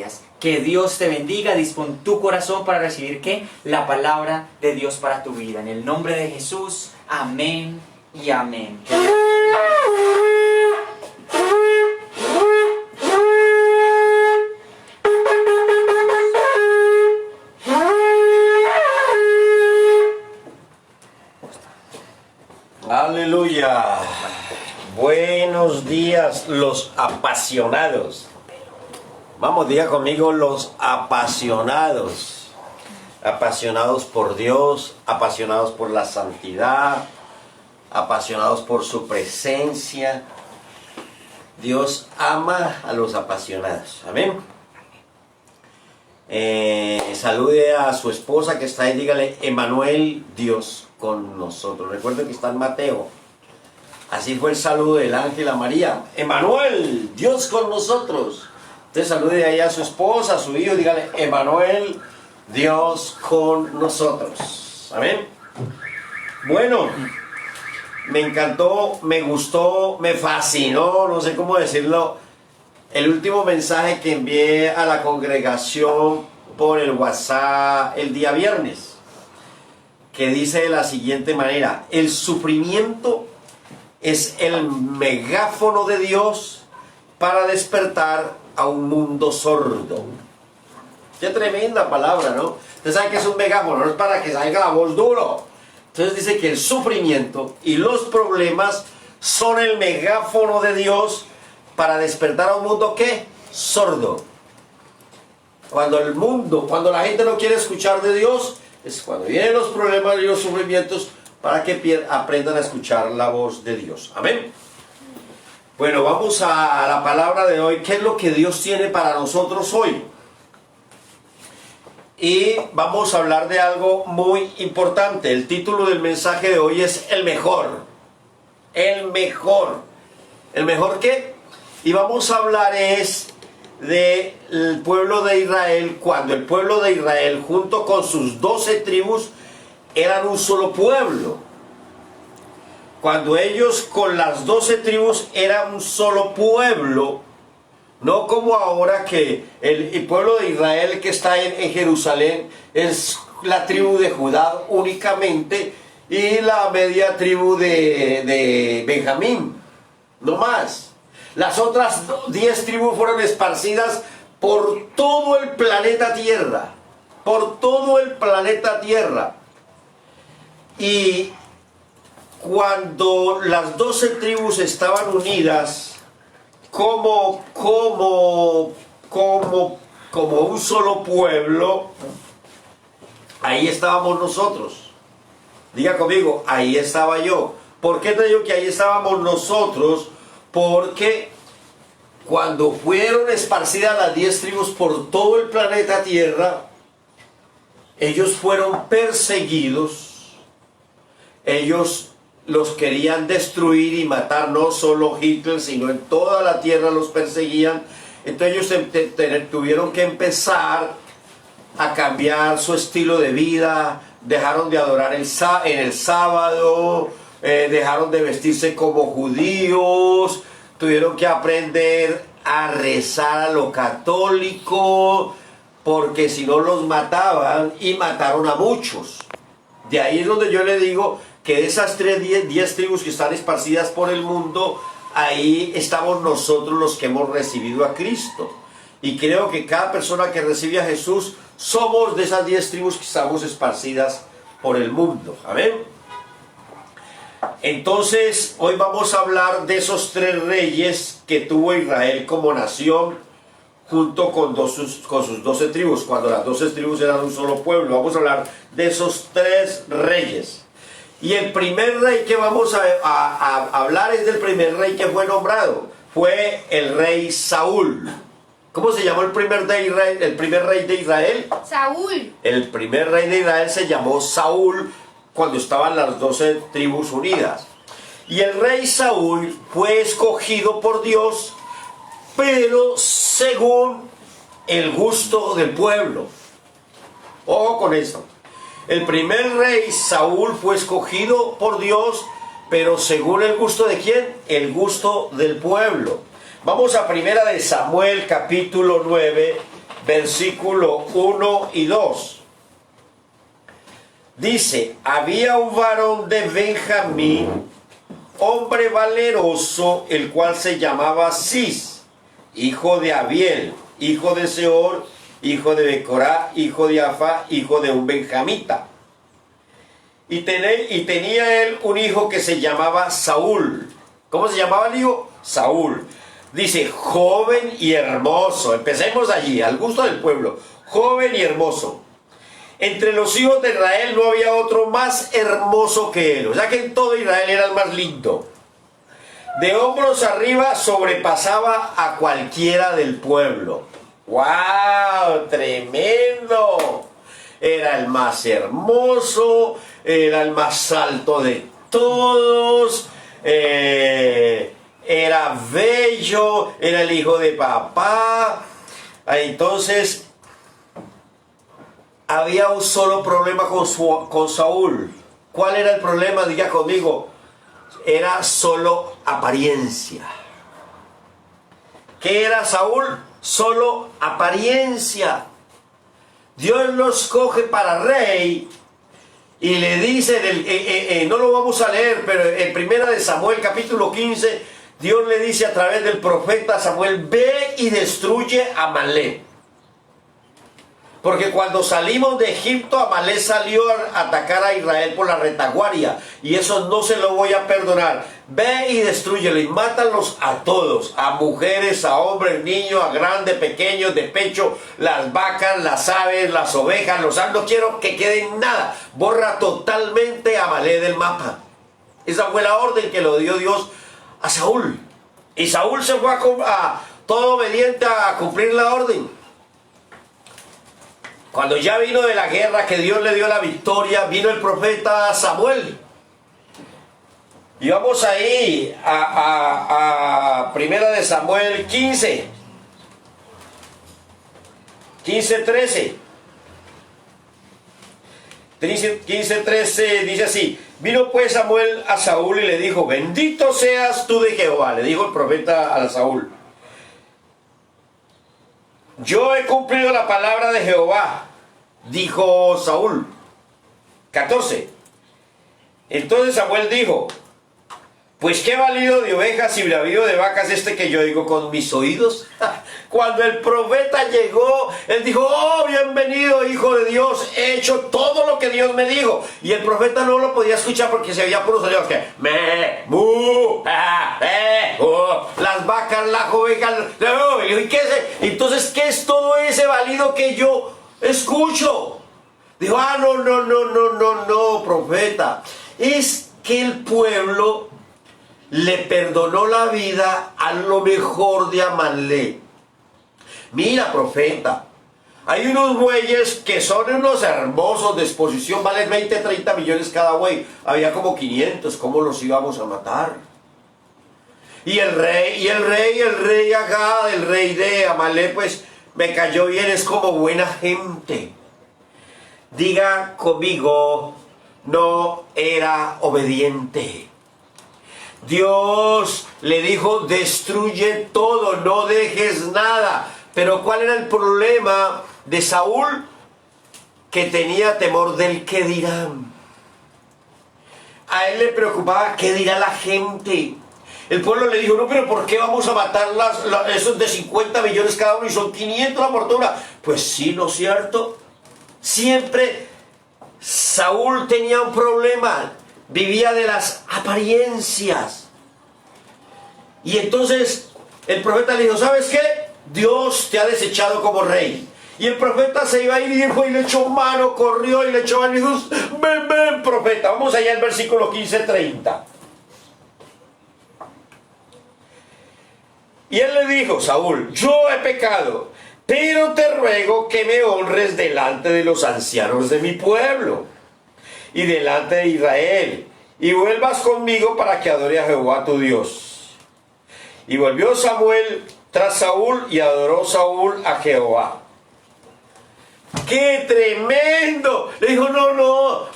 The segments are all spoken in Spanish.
días. Que Dios te bendiga. Dispón tu corazón para recibir ¿qué? La palabra de Dios para tu vida. En el nombre de Jesús. Amén y amén. Aleluya. Buenos días, los apasionados. Vamos, diga conmigo, los apasionados. Apasionados por Dios, apasionados por la santidad, apasionados por su presencia. Dios ama a los apasionados. Amén. Salude a su esposa que está ahí, dígale, Emanuel, Dios con nosotros. Recuerden que está en Mateo. Así fue el saludo del ángel a María. Emanuel, Dios con nosotros. Usted salude ahí a su esposa, a su hijo, dígale, Emanuel, Dios con nosotros. Amén. Bueno, me encantó, me gustó, me fascinó, no sé cómo decirlo, el último mensaje que envié a la congregación por el WhatsApp el día viernes, que dice de la siguiente manera: el sufrimiento es el megáfono de Dios para despertar a un mundo sordo. Qué tremenda palabra, ¿no? Usted sabe que es un megáfono, no es para que salga la voz duro. Entonces dice que el sufrimiento y los problemas son el megáfono de Dios para despertar a un mundo, ¿qué? Sordo. Cuando la gente no quiere escuchar de Dios, es cuando vienen los problemas y los sufrimientos para que aprendan a escuchar la voz de Dios. Amén. Bueno, vamos a la palabra de hoy. ¿Qué es lo que Dios tiene para nosotros hoy? Y vamos a hablar de algo muy importante. El título del mensaje de hoy es El Mejor. El Mejor. ¿El Mejor qué? Y vamos a hablar del pueblo de Israel, cuando el pueblo de Israel junto con sus 12 tribus eran un solo pueblo. Cuando ellos con las 12 tribus eran un solo pueblo, no como ahora que el pueblo de Israel que está en Jerusalén es la tribu de Judá únicamente y la media tribu de Benjamín, no más. Las otras 10 tribus fueron esparcidas por todo el planeta Tierra, por todo el planeta Tierra. Y cuando las 12 tribus estaban unidas como un solo pueblo, ahí estábamos nosotros. Diga conmigo, ahí estaba yo. ¿Por qué te digo que ahí estábamos nosotros? Porque cuando fueron esparcidas las 10 tribus por todo el planeta Tierra, ellos fueron perseguidos. Ellos los querían destruir y matar, no solo Hitler, sino en toda la tierra los perseguían. Entonces ellos tuvieron que empezar a cambiar su estilo de vida, dejaron de adorar en el sábado, dejaron de vestirse como judíos, tuvieron que aprender a rezar a lo católico, porque si no los mataban, y mataron a muchos. De ahí es donde yo le digo que de esas 10 tribus que están esparcidas por el mundo, ahí estamos nosotros los que hemos recibido a Cristo. Y creo que cada persona que recibe a Jesús somos de esas 10 tribus que estamos esparcidas por el mundo. Amén. Entonces, hoy vamos a hablar de esos 3 reyes que tuvo Israel como nación, junto con sus 12 tribus, cuando las 12 tribus eran un solo pueblo. Vamos a hablar de esos 3 reyes. Y el primer rey que vamos a hablar es del primer rey que fue nombrado. Fue el rey Saúl. ¿Cómo se llamó el primer rey de Israel? Saúl. El primer rey de Israel se llamó Saúl cuando estaban las 12 tribus unidas. Y el rey Saúl fue escogido por Dios, pero según el gusto del pueblo. Ojo con esto. El primer rey Saúl fue escogido por Dios, pero según el gusto de ¿quién? El gusto del pueblo. Vamos a primera de Samuel capítulo 9 versículo 1 y 2. Dice, había un varón de Benjamín, hombre valeroso, el cual se llamaba Cis, hijo de Abiel, hijo de Seor, hijo de Becorá, hijo de Afa, hijo de un benjamita. Y tenía él un hijo que se llamaba Saúl. ¿Cómo se llamaba el hijo? Saúl. Dice, joven y hermoso. Empecemos allí, al gusto del pueblo. Joven y hermoso. Entre los hijos de Israel no había otro más hermoso que él. O sea que en todo Israel era el más lindo. De hombros arriba sobrepasaba a cualquiera del pueblo. ¡Wow! ¡Tremendo! Era el más hermoso, era el más alto de todos, era bello, era el hijo de papá. Entonces, había un solo problema con Saúl. ¿Cuál era el problema? Diga conmigo. Era solo apariencia. ¿Qué era Saúl? Solo apariencia. Dios lo escoge para rey y le dice, no lo vamos a leer, pero en primera de Samuel capítulo 15, Dios le dice a través del profeta Samuel, ve y destruye a Amalek. Porque cuando salimos de Egipto, Amalek salió a atacar a Israel por la retaguardia. Y eso no se lo voy a perdonar. Ve y destrúyelo y mátalos a todos. A mujeres, a hombres, niños, a grandes, pequeños, de pecho, las vacas, las aves, las ovejas, los aves. No quiero que quede nada. Borra totalmente a Amalek del mapa. Esa fue la orden que lo dio Dios a Saúl. Y Saúl se fue a todo obediente a cumplir la orden. Cuando ya vino de la guerra, que Dios le dio la victoria, vino el profeta Samuel. Y vamos ahí a primera de Samuel 15. 15:13. 15:13 dice así. Vino pues Samuel a Saúl y le dijo, bendito seas tú de Jehová. Le dijo el profeta a Saúl. Yo he cumplido la palabra de Jehová, dijo Saúl. 14. Entonces Samuel dijo, pues qué valido de ovejas y bravío de vacas que yo oigo con mis oídos. Cuando el profeta llegó, él dijo, oh, bienvenido, hijo de Dios, he hecho todo lo que Dios me dijo. Y el profeta no lo podía escuchar porque se había puros sonidos que me, mu, las vacas, las ovejas, ¿y qué es? Entonces, ¿qué es todo ese valido que yo escucho? Dijo, no, profeta. Es que el pueblo le perdonó la vida a lo mejor de Amalek. Mira, profeta, hay unos bueyes que son unos hermosos de exposición, valen 20, 30 millones cada buey. Había como 500, ¿cómo los íbamos a matar? Y el rey Agag, el rey de Amalek, pues me cayó bien, es como buena gente. Diga conmigo, no era obediente. Dios le dijo, destruye todo, no dejes nada. Pero ¿cuál era el problema de Saúl? Que tenía temor del qué dirán. A él le preocupaba qué dirá la gente. El pueblo le dijo, no, pero ¿por qué vamos a matar esos de 50 millones cada uno y son 500 la fortuna? Pues sí, ¿no es cierto? Siempre Saúl tenía un problema. Vivía de las apariencias. Y entonces el profeta le dijo, ¿sabes qué? Dios te ha desechado como rey. Y el profeta se iba a ir y dijo, y le echó mano, corrió y le echó mano y dijo, ven, profeta. Vamos allá al versículo 15:30. Y él le dijo, Saúl, yo he pecado, pero te ruego que me honres delante de los ancianos de mi pueblo y delante de Israel, y vuelvas conmigo para que adore a Jehová tu Dios. Y volvió Samuel tras Saúl y adoró Saúl a Jehová. ¡Qué tremendo! Le dijo, no,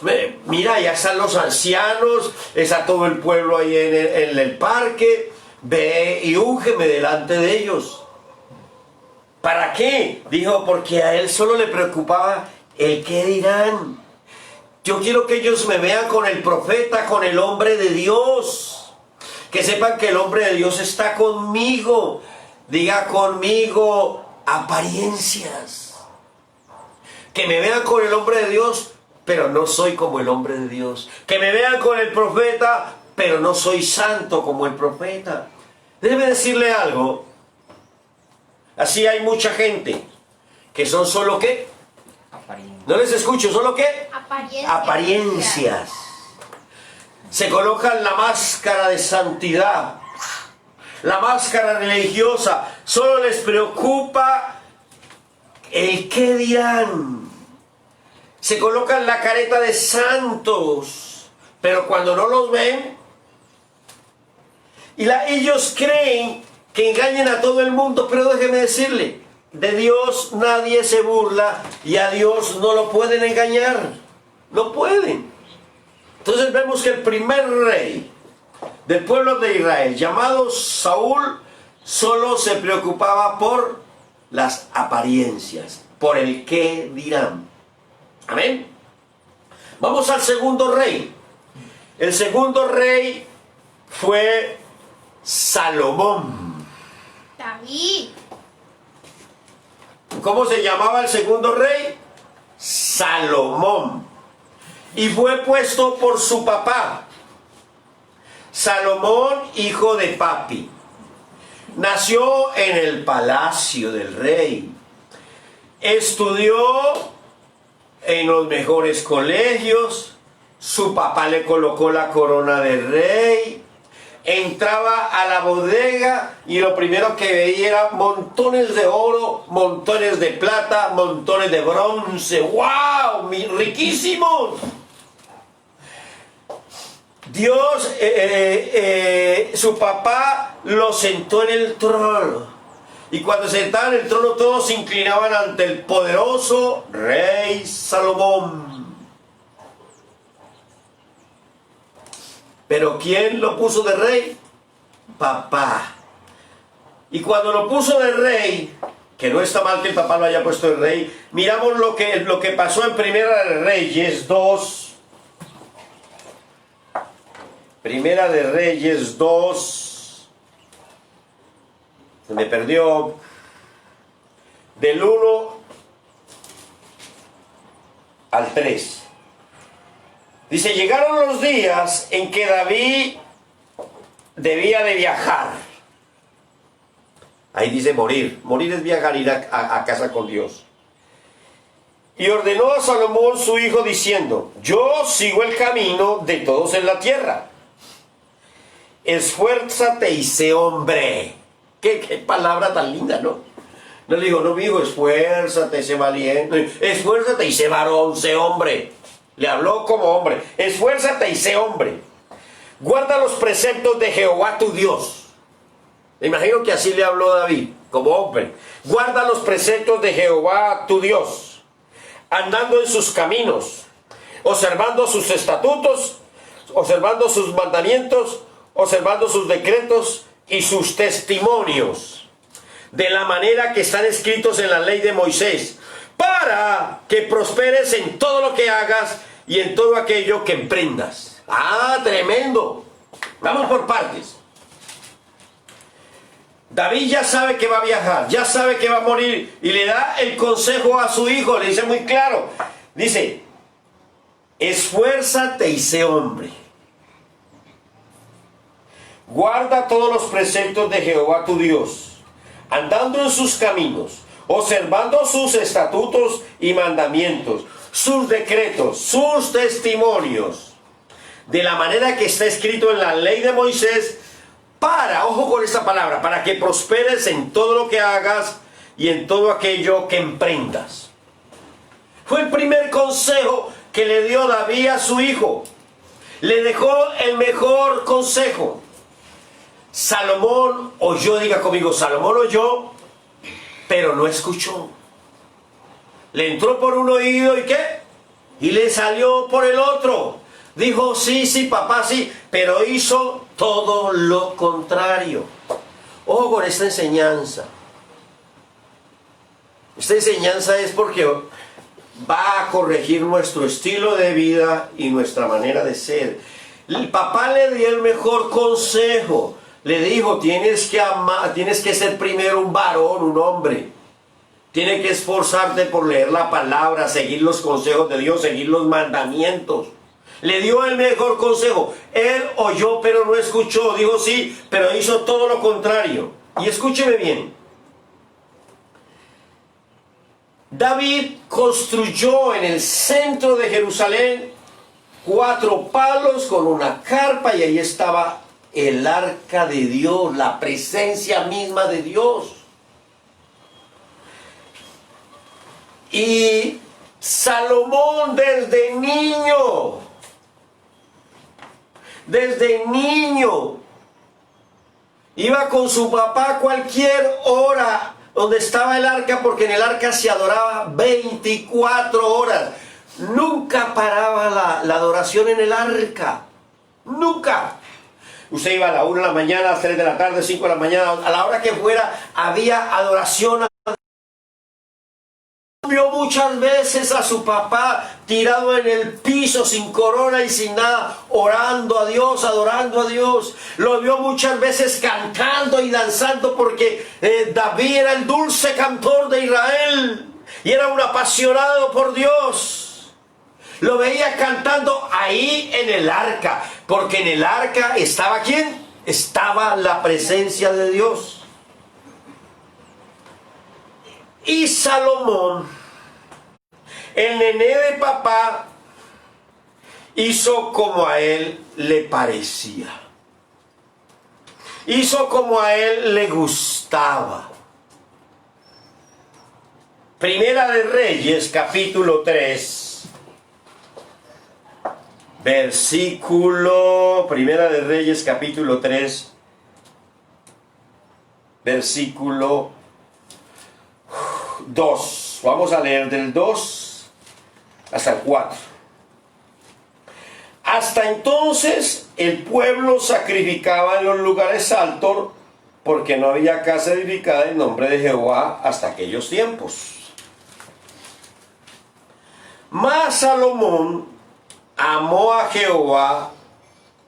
mira, ya están los ancianos, está todo el pueblo ahí en el parque, ve y úngeme delante de ellos. ¿Para qué? Dijo, porque a él solo le preocupaba el qué dirán. Yo quiero que ellos me vean con el profeta, con el hombre de Dios. Que sepan que el hombre de Dios está conmigo. Diga conmigo, apariencias. Que me vean con el hombre de Dios, pero no soy como el hombre de Dios. Que me vean con el profeta, pero no soy santo como el profeta. Déjeme decirle algo. Así hay mucha gente que son solo ¿qué? Apariencia. No les escucho, ¿solo qué? Apariencias. Apariencias. Se colocan la máscara de santidad, la máscara religiosa. Solo les preocupa el qué dirán. Se colocan la careta de santos, pero cuando no los ven, ellos creen que engañen a todo el mundo, pero déjeme decirle, de Dios nadie se burla y a Dios no lo pueden engañar, no pueden. Entonces vemos que el primer rey del pueblo de Israel, llamado Saúl, solo se preocupaba por las apariencias, por el qué dirán. Amén. Vamos al segundo rey. El segundo rey fue Salomón. David. ¿Cómo se llamaba el segundo rey? Salomón. Y fue puesto por su papá. Salomón, hijo de papi. Nació en el palacio del rey. Estudió en los mejores colegios. Su papá le colocó la corona de rey. Entraba a la bodega y lo primero que veía era montones de oro, montones de plata, montones de bronce. ¡Wow! ¡Riquísimos! Dios, su papá lo sentó en el trono. Y cuando se sentaba en el trono todos se inclinaban ante el poderoso rey Salomón. Pero ¿quién lo puso de rey? Papá. Y cuando lo puso de rey, que no está mal que el papá lo haya puesto de rey, miramos lo que pasó en Primera de Reyes 2. Primera de Reyes 2. Se me perdió. Del 1 al 3. Dice, llegaron los días en que David debía de viajar. Ahí dice morir. Morir es viajar, ir a casa con Dios. Y ordenó a Salomón su hijo diciendo, yo sigo el camino de todos en la tierra. Esfuérzate y sé hombre. Qué palabra tan linda, ¿no? No le digo, no, mi hijo, esfuérzate, sé valiente. Esfuérzate y sé varón, sé hombre. Le habló como hombre. Esfuérzate y sé hombre. Guarda los preceptos de Jehová tu Dios. Me imagino que así le habló David, como hombre. Guarda los preceptos de Jehová tu Dios, andando en sus caminos, observando sus estatutos, observando sus mandamientos, observando sus decretos y sus testimonios, de la manera que están escritos en la ley de Moisés, para que prosperes en todo lo que hagas y en todo aquello que emprendas. ¡Ah, tremendo! Vamos por partes. David ya sabe que va a viajar, ya sabe que va a morir, y le da el consejo a su hijo, le dice muy claro, dice, esfuérzate y sé hombre. Guarda todos los preceptos de Jehová tu Dios, andando en sus caminos, observando sus estatutos y mandamientos, sus decretos, sus testimonios, de la manera que está escrito en la ley de Moisés, para, ojo con esta palabra, para que prosperes en todo lo que hagas y en todo aquello que emprendas. Fue el primer consejo que le dio David a su hijo. Le dejó el mejor consejo. Salomón oyó, diga conmigo, Salomón oyó, pero no escuchó. Le entró por un oído y ¿qué? Y le salió por el otro. Dijo, sí, sí, papá, sí, pero hizo todo lo contrario. Ojo con esta enseñanza. Esta enseñanza es porque va a corregir nuestro estilo de vida y nuestra manera de ser. El papá le dio el mejor consejo. Le dijo, tienes que amar, tienes que ser primero un varón, un hombre. Tienes que esforzarte por leer la palabra, seguir los consejos de Dios, seguir los mandamientos. Le dio el mejor consejo. Él oyó, pero no escuchó. Dijo sí, pero hizo todo lo contrario. Y escúcheme bien. David construyó en el centro de Jerusalén 4 palos con una carpa y ahí estaba el arca de Dios, la presencia misma de Dios. Y Salomón desde niño, iba con su papá a cualquier hora donde estaba el arca, porque en el arca se adoraba 24 horas. Nunca paraba la adoración en el arca. Nunca. Usted iba a la 1 de la mañana, a las 3 de la tarde, 5 de la mañana, a la hora que fuera, había adoración. Vio muchas veces a su papá tirado en el piso sin corona y sin nada, orando a Dios, adorando a Dios. Lo vio muchas veces cantando y danzando, porque David era el dulce cantor de Israel y era un apasionado por Dios. Lo veía cantando ahí en el arca, porque en el arca estaba ¿quién? Estaba la presencia de Dios. Y Salomón, el nené de papá, hizo como a él le parecía. Hizo como a él le gustaba. Primera de Reyes, capítulo 3. Primera de Reyes, capítulo 3. Versículo 2. Vamos a leer del 2 hasta el 4. Hasta entonces el pueblo sacrificaba en los lugares altos, porque no había casa edificada en nombre de Jehová hasta aquellos tiempos. Mas Salomón amó a Jehová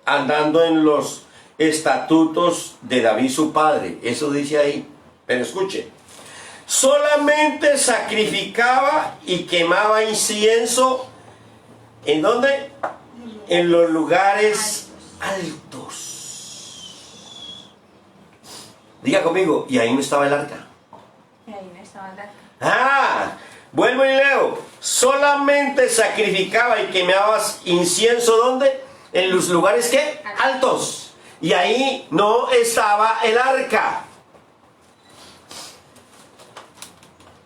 andando en los estatutos de David su padre. Eso dice ahí. Pero escuche. Solamente sacrificaba y quemaba incienso. ¿En dónde? En los lugares altos. Diga conmigo, y ahí no estaba el arca. Y ahí no estaba el arca. Vuelvo y leo. Solamente sacrificaba y quemaba incienso, ¿dónde? En los lugares ¿qué? Altos. Y ahí no estaba el arca.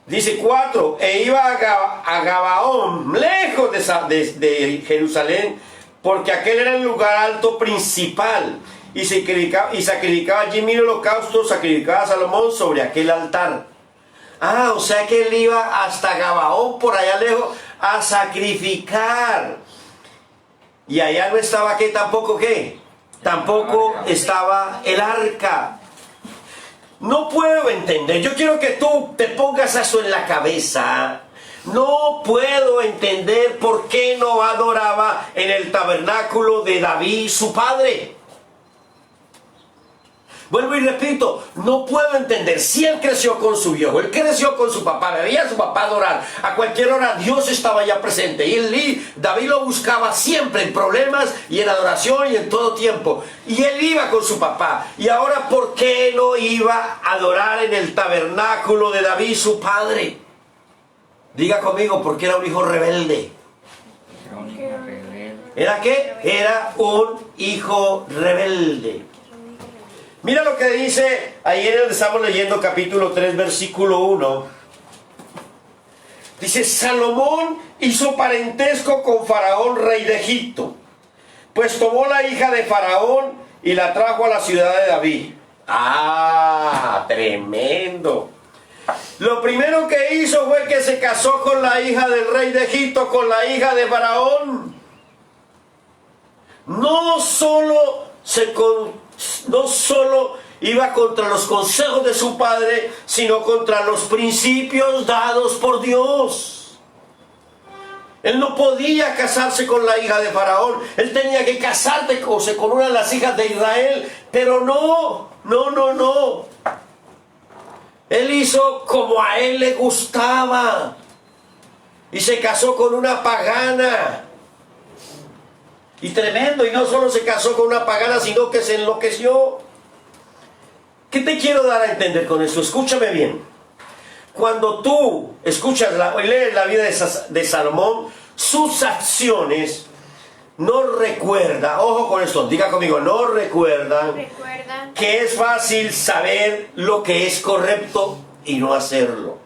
Dice 4, e iba a Gabaón, lejos de Jerusalén, porque aquel era el lugar alto principal, y sacrificaba allí 1000 holocaustos, sacrificaba a Salomón sobre aquel altar. O sea que él iba hasta Gabaón, por allá lejos, a sacrificar. Y allá no estaba ¿qué? Tampoco ¿qué? Tampoco estaba el arca. No puedo entender, yo quiero que tú te pongas eso en la cabeza. No puedo entender por qué no adoraba en el tabernáculo de David su padre. Vuelvo y repito, no puedo entender. Si él creció con su viejo, él creció con su papá, veía a su papá adorar, a cualquier hora Dios estaba ya presente. Y David lo buscaba siempre en problemas y en adoración y en todo tiempo. Y él iba con su papá. Y ahora, ¿por qué no iba a adorar en el tabernáculo de David su padre? Diga conmigo, porque era un hijo rebelde. ¿Era qué? Era un hijo rebelde. Mira lo que dice ahí en el que estamos leyendo, capítulo 3, versículo 1. Dice, Salomón hizo parentesco con Faraón, rey de Egipto, pues tomó la hija de Faraón y la trajo a la ciudad de David. Tremendo. Lo primero que hizo fue que se casó con la hija del rey de Egipto, con la hija de Faraón. No solo iba contra los consejos de su padre, sino contra los principios dados por Dios. Él no podía casarse con la hija de Faraón. Él tenía que casarse con una de las hijas de Israel. Pero no. Él hizo como a él le gustaba. Y se casó con una pagana. Y tremendo. Y no solo se casó con una pagana, sino que se enloqueció. ¿Qué te quiero dar a entender con esto? Escúchame bien. Cuando tú escuchas y lees la vida de Salomón, sus acciones no recuerdan, ojo con esto, diga conmigo, no recuerdan que es fácil saber lo que es correcto y no hacerlo.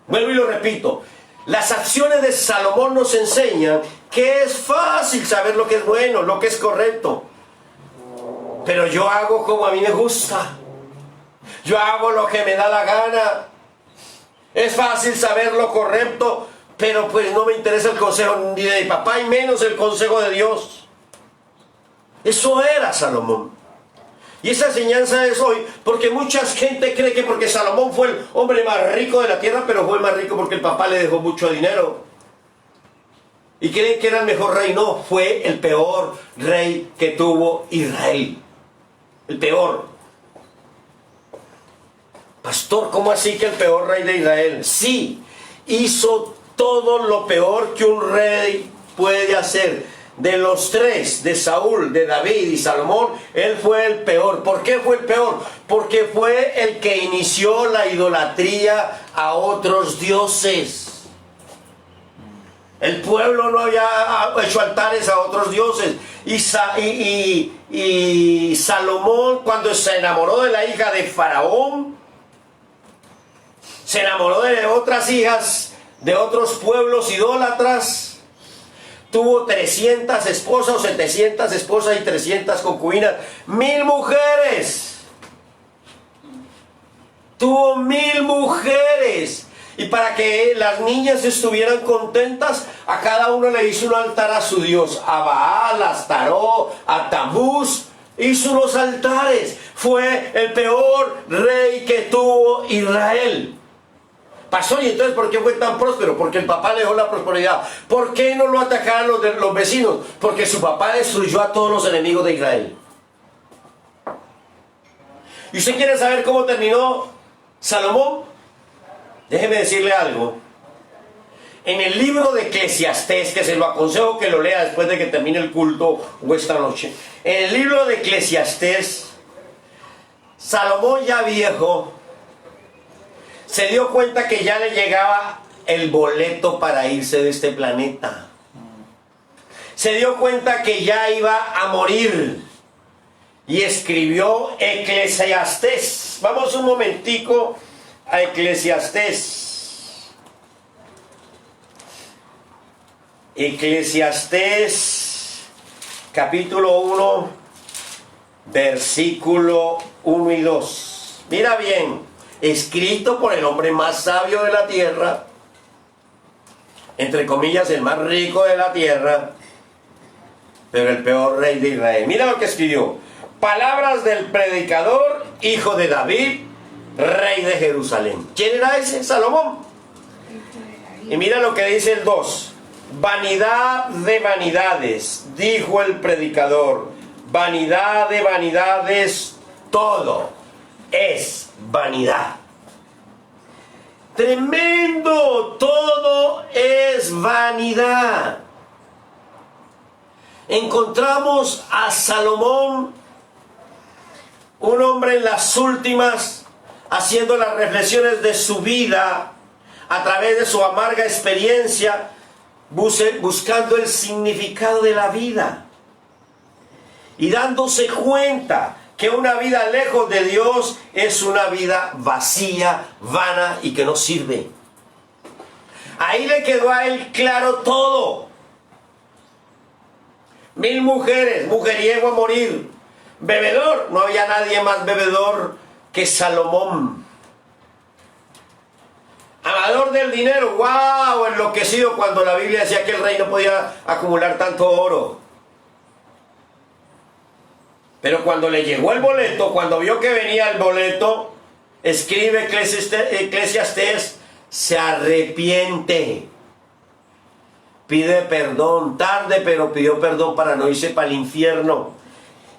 Vuelvo y lo repito, las acciones de Salomón nos enseñan que es fácil saber lo que es bueno, lo que es correcto. Pero yo hago como a mí me gusta. Yo hago lo que me da la gana. Es fácil saber lo correcto, pero pues no me interesa el consejo ni de mi papá y menos el consejo de Dios. Eso era Salomón. Y esa enseñanza es hoy, porque mucha gente cree que porque Salomón fue el hombre más rico de la tierra, pero fue el más rico porque el papá le dejó mucho dinero. Y creen que era el mejor rey. No, fue el peor rey que tuvo Israel. El peor. Pastor, ¿cómo así que el peor rey de Israel? Sí, hizo todo lo peor que un rey puede hacer. De los tres, de Saúl, de David y Salomón, él fue el peor. ¿Por qué fue el peor? Porque fue el que inició la idolatría a otros dioses. El pueblo no había hecho altares a otros dioses. Y Salomón, cuando se enamoró de la hija de Faraón, se enamoró de otras hijas de otros pueblos idólatras. Tuvo 300 esposas o 700 esposas y 300 concubinas. 1000 mujeres. Tuvo 1000 mujeres. Y para que las niñas estuvieran contentas, a cada uno le hizo un altar a su Dios. A Baal, a Astaró, a Tamuz. Hizo unos altares. Fue el peor rey que tuvo Israel. Pastor, ¿y entonces por qué fue tan próspero? Porque el papá le dejó la prosperidad. ¿Por qué no lo atacaron los vecinos? Porque su papá destruyó a todos los enemigos de Israel. ¿Y usted quiere saber cómo terminó Salomón? Déjeme decirle algo. En el libro de Eclesiastés, que se lo aconsejo que lo lea después de que termine el culto o esta noche. En el libro de Eclesiastés, Salomón ya viejo, se dio cuenta que ya le llegaba el boleto para irse de este planeta. Se dio cuenta que ya iba a morir. Y escribió Eclesiastés. Vamos un momentico a Eclesiastés. Eclesiastés, capítulo 1, versículo 1 y 2. Mira bien. Escrito por el hombre más sabio de la tierra, entre comillas el más rico de la tierra, pero el peor rey de Israel. Mira lo que escribió: palabras del predicador, hijo de David, rey de Jerusalén. ¿Quién era ese? Salomón. Y mira lo que dice el 2: vanidad de vanidades, dijo el predicador, vanidad de vanidades, todo es vanidad. Tremendo, todo es vanidad. Encontramos a Salomón, un hombre en las últimas, haciendo las reflexiones de su vida a través de su amarga experiencia, buscando el significado de la vida y dándose cuenta que una vida lejos de Dios es una vida vacía, vana y que no sirve. Ahí le quedó a él claro todo. 1000 mujeres, mujeriego a morir. Bebedor, no había nadie más bebedor que Salomón. Amador del dinero, wow, enloquecido cuando la Biblia decía que el rey no podía acumular tanto oro. Pero cuando le llegó el boleto, cuando vio que venía el boleto, escribe Eclesiastés, se arrepiente. Pide perdón, tarde, pero pidió perdón para no irse para el infierno.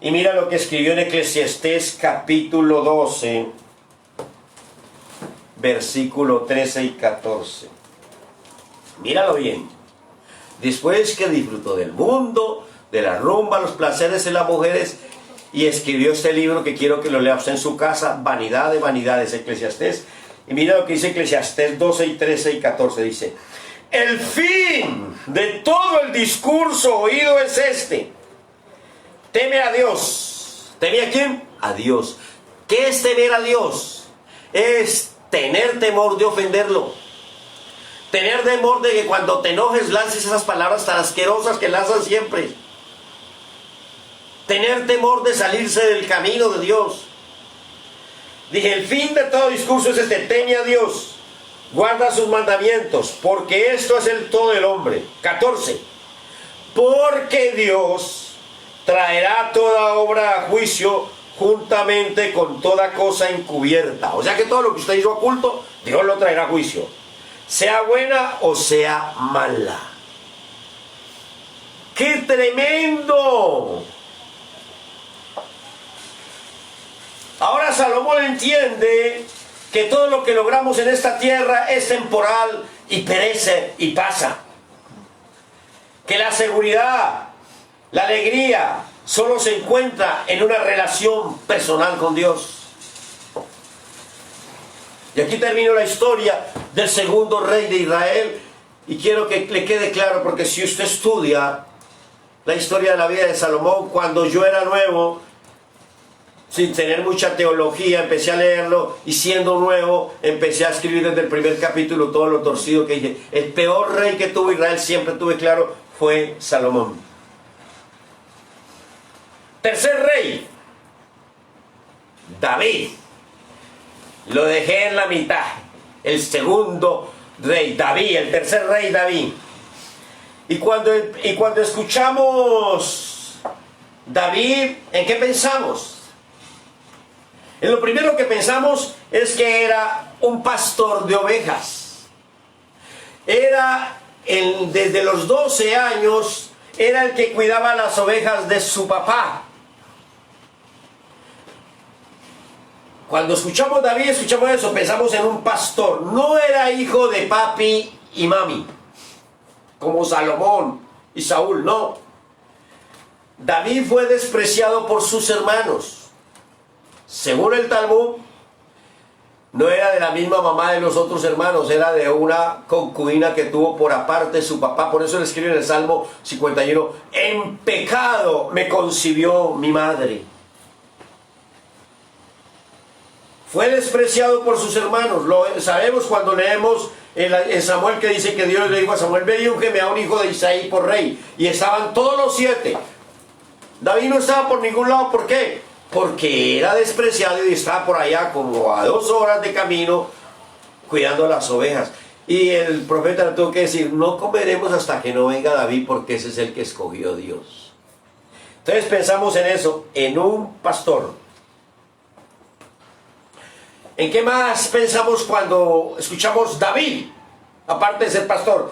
Y mira lo que escribió en Eclesiastés capítulo 12, versículo 13 y 14. Míralo bien. Después que disfrutó del mundo, de la rumba, los placeres de las mujeres, y escribió este libro que quiero que lo lea usted en su casa, Vanidad de Vanidades, Eclesiastés. Y mira lo que dice Eclesiastés 12 y 13 y 14, dice: el fin de todo el discurso oído es este: teme a Dios. ¿Teme a quién? A Dios. ¿Qué es temer a Dios? Es tener temor de ofenderlo. Tener temor de que cuando te enojes lances esas palabras tan asquerosas que lanzan siempre. Tener temor de salirse del camino de Dios. Dije, el fin de todo discurso es este: teme a Dios, guarda sus mandamientos, porque esto es el todo del hombre. 14. Porque Dios traerá toda obra a juicio juntamente con toda cosa encubierta. O sea que todo lo que usted hizo oculto, Dios lo traerá a juicio, sea buena o sea mala. ¡Qué tremendo! Ahora Salomón entiende que todo lo que logramos en esta tierra es temporal y perece y pasa. Que la seguridad, la alegría, solo se encuentra en una relación personal con Dios. Y aquí termino la historia del segundo rey de Israel, y quiero que le quede claro, porque si usted estudia la historia de la vida de Salomón, cuando yo era nuevo, sin tener mucha teología, empecé a leerlo, y siendo nuevo, empecé a escribir desde el primer capítulo todo lo torcido que dije. El peor rey que tuvo Israel, siempre tuve claro, fue Salomón. Tercer rey, David. Lo dejé en la mitad. El segundo rey, David. El tercer rey, David. Y cuando escuchamos David, ¿en qué pensamos? En lo primero que pensamos es que era un pastor de ovejas. Desde los 12 años, era el que cuidaba las ovejas de su papá. Cuando escuchamos David, escuchamos eso, pensamos en un pastor. No era hijo de papi y mami, como Salomón y Saúl, no. David fue despreciado por sus hermanos. Según el Talmud, no era de la misma mamá de los otros hermanos, era de una concubina que tuvo por aparte su papá. Por eso le escribe en el Salmo 51, en pecado me concibió mi madre. Fue despreciado por sus hermanos. Lo sabemos cuando leemos en Samuel, que dice que Dios le dijo a Samuel: ve y úngeme a un hijo de Isaí por rey. Y estaban todos los 7. David no estaba por ningún lado. ¿Por qué? Porque era despreciado y estaba por allá como a 2 horas de camino cuidando las ovejas. Y el profeta le tuvo que decir: no comeremos hasta que no venga David, porque ese es el que escogió Dios. Entonces pensamos en eso, en un pastor. ¿En qué más pensamos cuando escuchamos David? Aparte de ser pastor,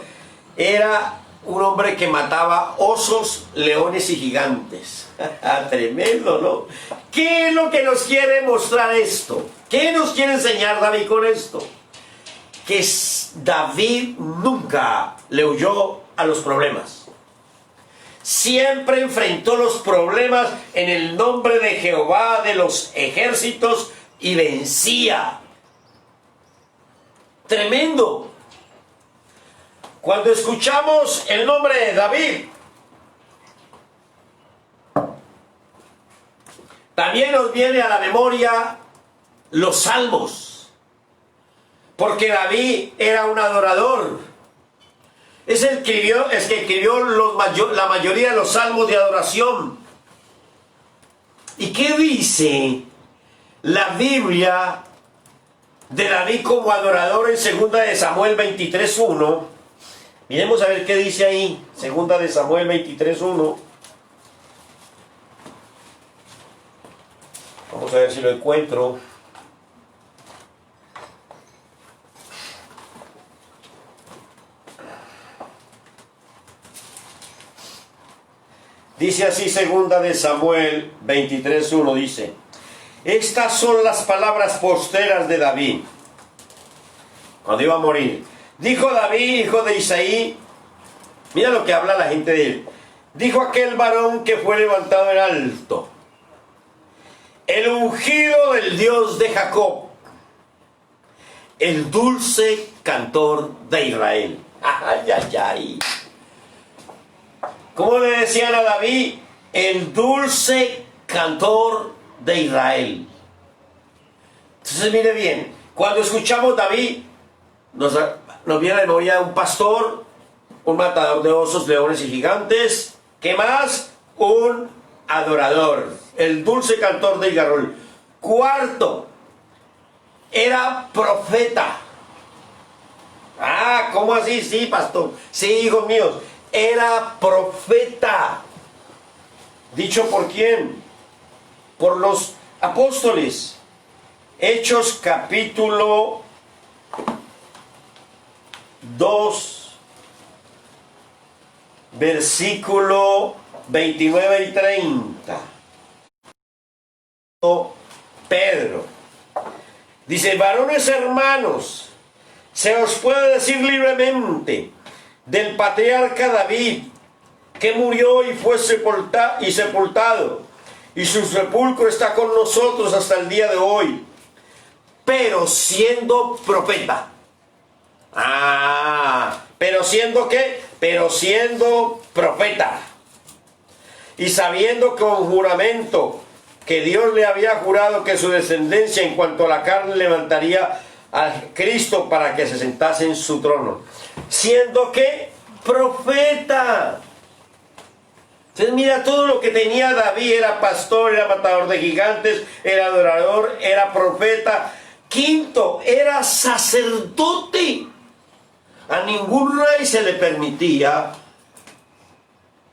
era un hombre que mataba osos, leones y gigantes. Tremendo, ¿no? ¿Qué es lo que nos quiere mostrar esto? ¿Qué nos quiere enseñar David con esto? Que David nunca le huyó a los problemas. Siempre enfrentó los problemas en el nombre de Jehová de los ejércitos y vencía. Tremendo. Cuando escuchamos el nombre de David, también nos viene a la memoria los salmos, porque David era un adorador. Es el que escribió la mayoría de los salmos de adoración. ¿Y qué dice la Biblia de David como adorador en 2 de Samuel 23:1? Miremos a ver qué dice ahí. 2 de Samuel 23:1. Vamos a ver si lo encuentro. Dice así segunda de Samuel 23:1, dice: estas son las palabras posteras de David cuando iba a morir. Dijo David, hijo de Isaí, mira lo que habla la gente de él. Dijo aquel varón que fue levantado en alto, el ungido del Dios de Jacob, el dulce cantor de Israel. Ay, ay, ay. ¿Cómo le decían a David? El dulce cantor de Israel. Entonces mire bien, cuando escuchamos David, nos viene a la memoria un pastor, un matador de osos, leones y gigantes. ¿Qué más? Un adorador, el dulce cantor de Israel. Cuarto, era profeta. Ah, ¿cómo así? Sí, pastor. Sí, hijos míos. Era profeta. ¿Dicho por quién? Por los apóstoles. Hechos capítulo 2, versículo 29 y 30. Pedro dice: varones hermanos, se os puede decir libremente del patriarca David, que murió y fue sepultado, y su sepulcro está con nosotros hasta el día de hoy, pero siendo profeta. ¿Pero siendo qué? Pero siendo profeta. Y sabiendo con juramento que Dios le había jurado que su descendencia en cuanto a la carne levantaría a Cristo para que se sentase en su trono. Siendo que profeta. Entonces mira, todo lo que tenía David: era pastor, era matador de gigantes, era adorador, era profeta. Quinto, era sacerdote. A ningún rey se le permitía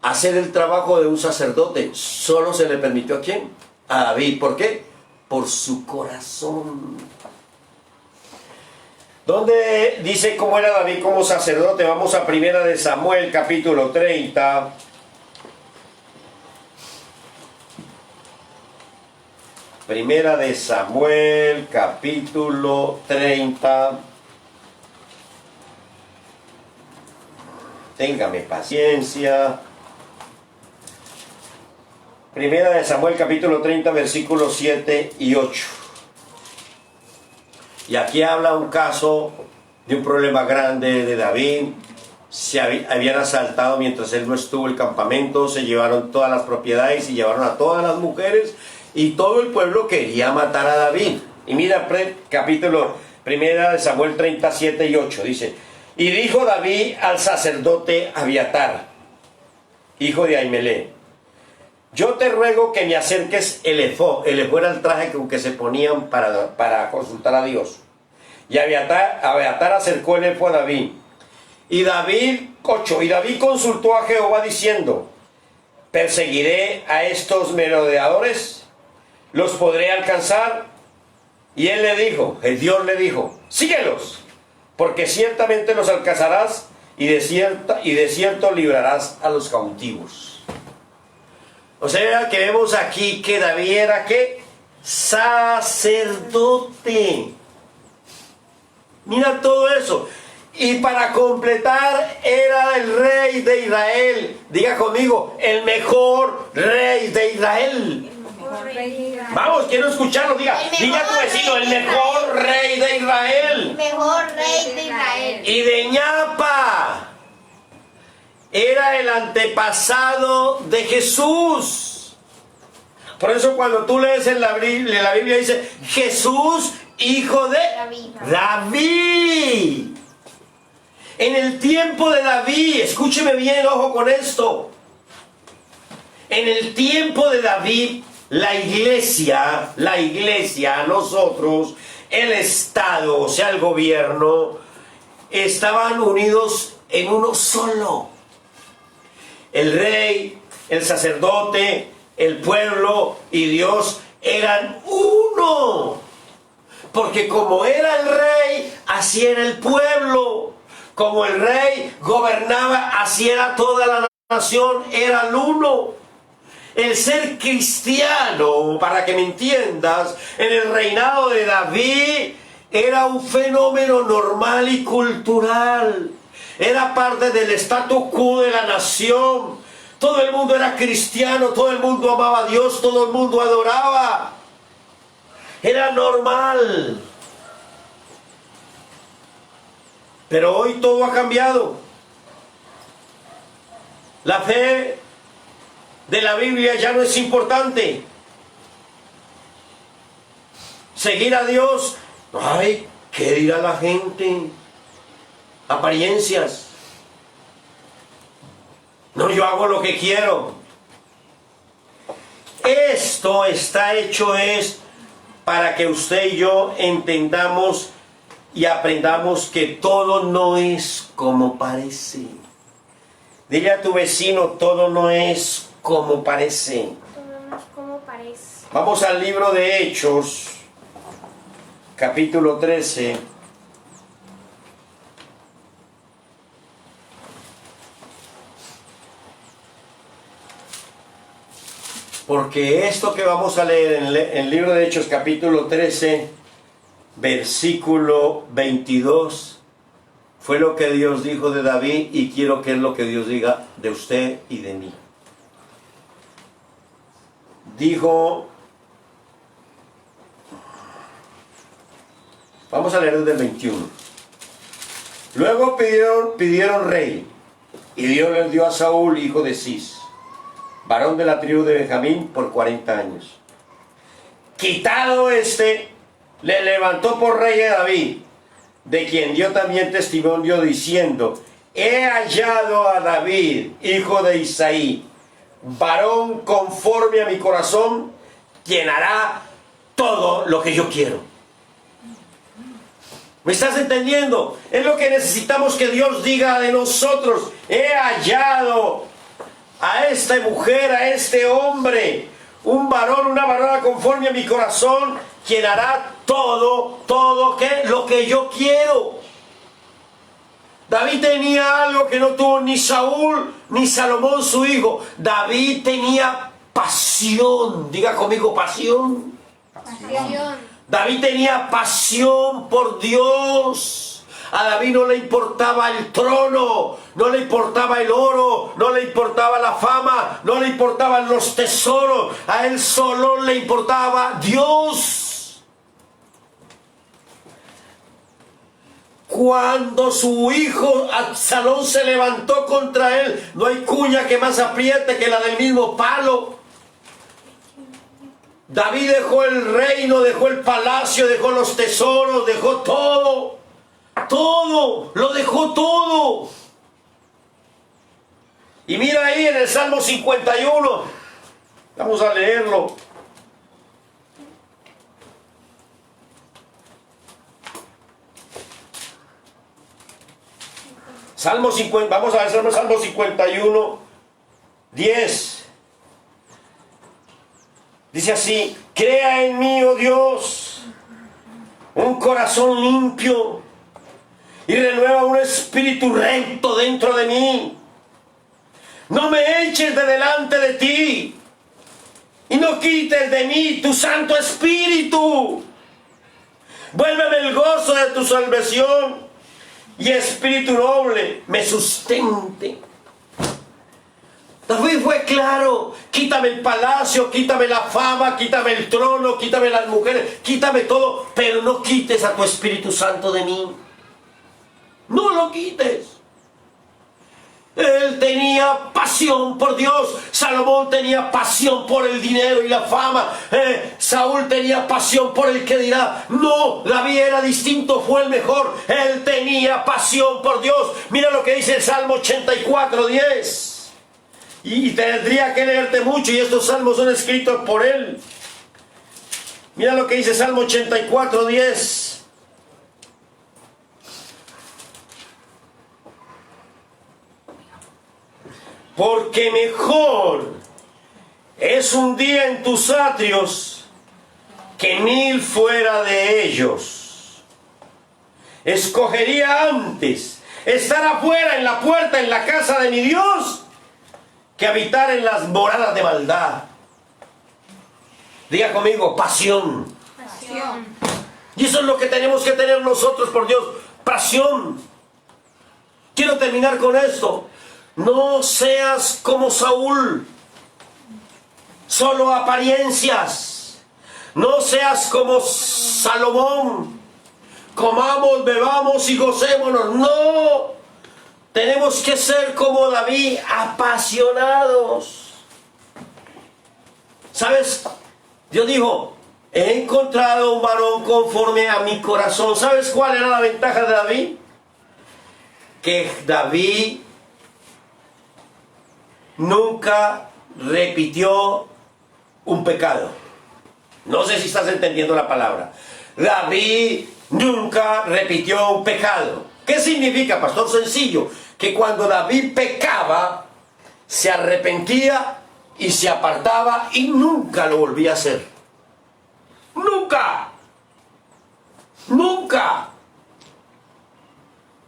hacer el trabajo de un sacerdote. Solo se le permitió ¿a quién? A David. ¿Por qué? Por su corazón. ¿Dónde dice cómo era David como sacerdote? Vamos a primera de Samuel capítulo 30. Primera de Samuel capítulo 30. Téngame paciencia. Primera de Samuel capítulo 30 versículos 7 y 8. Y aquí habla un caso de un problema grande de David. Se habían asaltado mientras él no estuvo el campamento, se llevaron todas las propiedades y llevaron a todas las mujeres, y todo el pueblo quería matar a David. Y mira capítulo primera de Samuel 37 y 8, dice: y dijo David al sacerdote Abiatar, hijo de Ahimelech: yo te ruego que me acerques el efod. El efod era el traje con que se ponían para consultar a Dios. Y Abiatar acercó el efod a David. Y David consultó a Jehová diciendo: ¿perseguiré a estos merodeadores? ¿Los podré alcanzar? Y Dios le dijo: síguelos, porque ciertamente los alcanzarás, y de cierto librarás a los cautivos. O sea que vemos aquí que David era ¿qué? Sacerdote. Mira todo eso. Y para completar, era el rey de Israel. Diga conmigo: el mejor rey de Israel. Vamos, quiero escucharlo. Diga a tu vecino: el mejor rey de Israel. El mejor rey de Israel. Y de ñapa. Era el antepasado de Jesús. Por eso cuando tú lees en la Biblia dice: Jesús, hijo de David. En el tiempo de David, escúcheme bien, ojo con esto. En el tiempo de David, la iglesia, nosotros, el Estado, o sea, el gobierno, estaban unidos en uno solo. El rey, el sacerdote, el pueblo y Dios eran uno. Porque como era el rey, así era el pueblo. Como el rey gobernaba, así era toda la nación, eran uno. El ser cristiano, para que me entiendas, en el reinado de David era un fenómeno normal y cultural. Era parte del status quo de la nación. Todo el mundo era cristiano, todo el mundo amaba a Dios, todo el mundo adoraba. Era normal. Pero hoy todo ha cambiado. La fe de la Biblia ya no es importante. Seguir a Dios, ay, ¿qué dirá la gente? Apariencias. No, yo hago lo que quiero. Esto está hecho es para que usted y yo entendamos y aprendamos que todo no es como parece. Dile a tu vecino, todo no es como parece. Todo no es como parece. Vamos al libro de Hechos, capítulo 13. Porque esto que vamos a leer en el libro de Hechos, capítulo 13, versículo 22, fue lo que Dios dijo de David y quiero que es lo que Dios diga de usted y de mí. Dijo, vamos a leer desde el 21. Luego pidieron rey, y Dios les dio a Saúl, hijo de Cis, varón de la tribu de Benjamín, por 40 años. Quitado este, le levantó por rey a David, de quien dio también testimonio diciendo, he hallado a David, hijo de Isaí, varón conforme a mi corazón, quien hará todo lo que yo quiero. ¿Me estás entendiendo? Es lo que necesitamos que Dios diga de nosotros. He hallado a esta mujer, a este hombre, un varón, una varona conforme a mi corazón, quien hará todo ¿qué? Lo que yo quiero. David tenía algo que no tuvo ni Saúl ni Salomón su hijo. David tenía pasión. Diga conmigo, pasión. Pasión. David tenía pasión por Dios. A David no le importaba el trono, no le importaba el oro, no le importaba la fama, no le importaban los tesoros. A él solo le importaba Dios. Cuando su hijo Absalón se levantó contra él, no hay cuña que más apriete que la del mismo palo. David dejó el reino, dejó el palacio, dejó los tesoros, dejó todo. Todo, lo dejó todo. Y mira ahí en el Salmo 51. Vamos a leerlo. Salmo 50, vamos a ver Salmo 51, 10. Dice así, crea en mí, oh Dios, un corazón limpio y renueva un espíritu recto dentro de mí. No me eches de delante de ti y no quites de mí tu Santo Espíritu. Vuélveme el gozo de tu salvación y espíritu noble me sustente. David fue claro, quítame el palacio, quítame la fama, quítame el trono, quítame las mujeres, quítame todo, pero no quites a tu Espíritu Santo de mí. No lo quites. Él tenía pasión por Dios. Salomón tenía pasión por el dinero y la fama. Saúl tenía pasión por el que dirá. No, David era distinto, fue el mejor. Él tenía pasión por Dios. Mira lo que dice el Salmo 84, 10. Y tendría que leerte mucho, y estos salmos son escritos por él. Mira lo que dice Salmo 84, 10. Porque mejor es un día en tus atrios que 1000 fuera de ellos. Escogería antes estar afuera en la puerta, en la casa de mi Dios, que habitar en las moradas de maldad. Diga conmigo, pasión. Pasión. Y eso es lo que tenemos que tener nosotros, por Dios, pasión. Quiero terminar con esto. No seas como Saúl, solo apariencias. No seas como Salomón, comamos, bebamos y gocémonos. No, tenemos que ser como David, apasionados. ¿Sabes? Dios dijo, he encontrado un varón conforme a mi corazón. ¿Sabes cuál era la ventaja de David? Que David nunca repitió un pecado. No sé si estás entendiendo la palabra. David nunca repitió un pecado. ¿Qué significa, pastor? Sencillo, que cuando David pecaba, se arrepentía y se apartaba y nunca lo volvía a hacer. ¡Nunca! ¡Nunca!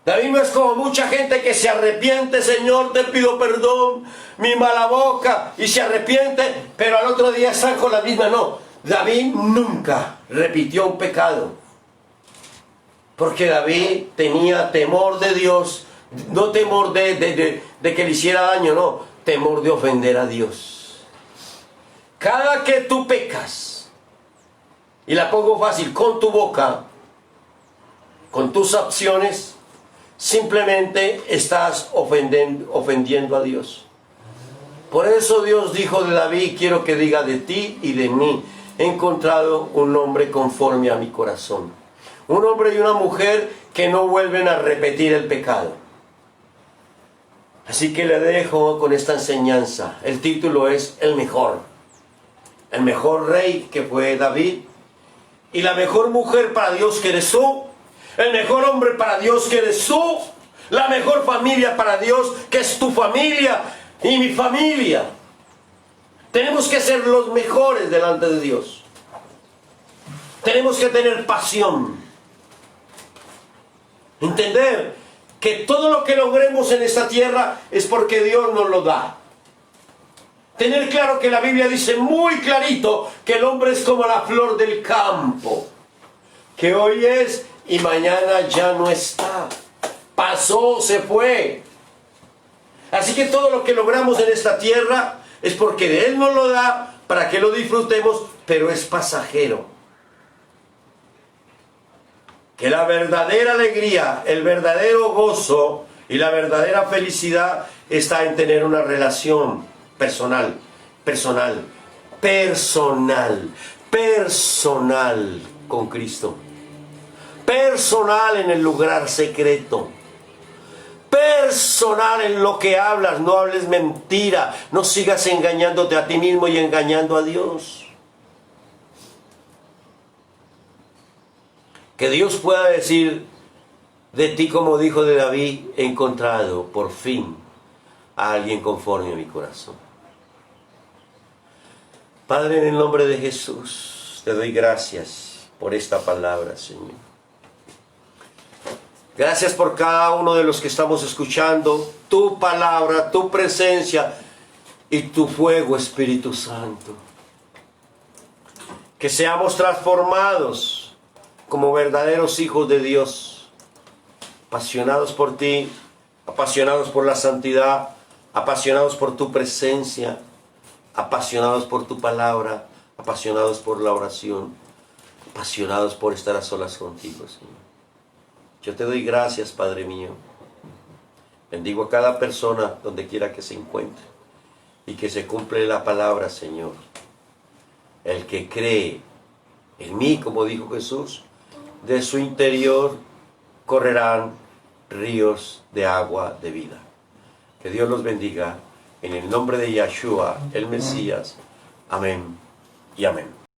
David no es como mucha gente que se arrepiente, Señor, te pido perdón, mi mala boca, y se arrepiente, pero al otro día están con la misma. No, David nunca repitió un pecado, porque David tenía temor de Dios, no temor de que le hiciera daño, no, temor de ofender a Dios. Cada que tú pecas, y la pongo fácil, con tu boca, con tus acciones, simplemente estás ofendiendo a Dios. Por eso Dios dijo de David, quiero que diga de ti y de mí, he encontrado un hombre conforme a mi corazón. Un hombre y una mujer que no vuelven a repetir el pecado. Así que le dejo con esta enseñanza. El título es El mejor rey que fue David, y la mejor mujer para Dios que eres tú, el mejor hombre para Dios que eres tú, la mejor familia para Dios que es tu familia y mi familia. Tenemos que ser los mejores delante de Dios. Tenemos que tener pasión. Entender que todo lo que logremos en esta tierra es porque Dios nos lo da. Tener claro que la Biblia dice muy clarito que el hombre es como la flor del campo, que hoy es y mañana ya no está. Pasó, se fue. Así que todo lo que logramos en esta tierra es porque Él nos lo da para que lo disfrutemos, pero es pasajero. Que la verdadera alegría, el verdadero gozo y la verdadera felicidad está en tener una relación personal con Cristo. Personal en el lugar secreto. Personal en lo que hablas. No hables mentira. No sigas engañándote a ti mismo y engañando a Dios. Que Dios pueda decir de ti como dijo de David, he encontrado por fin a alguien conforme a mi corazón. Padre, en el nombre de Jesús, te doy gracias por esta palabra, Señor. Gracias por cada uno de los que estamos escuchando tu palabra, tu presencia y tu fuego, Espíritu Santo. Que seamos transformados como verdaderos hijos de Dios, apasionados por ti, apasionados por la santidad, apasionados por tu presencia, apasionados por tu palabra, apasionados por la oración, apasionados por estar a solas contigo, Señor. Yo te doy gracias, Padre mío. Bendigo a cada persona donde quiera que se encuentre y que se cumple la palabra, Señor. El que cree en mí, como dijo Jesús, de su interior correrán ríos de agua de vida. Que Dios los bendiga en el nombre de Yeshua, el Mesías. Amén y amén.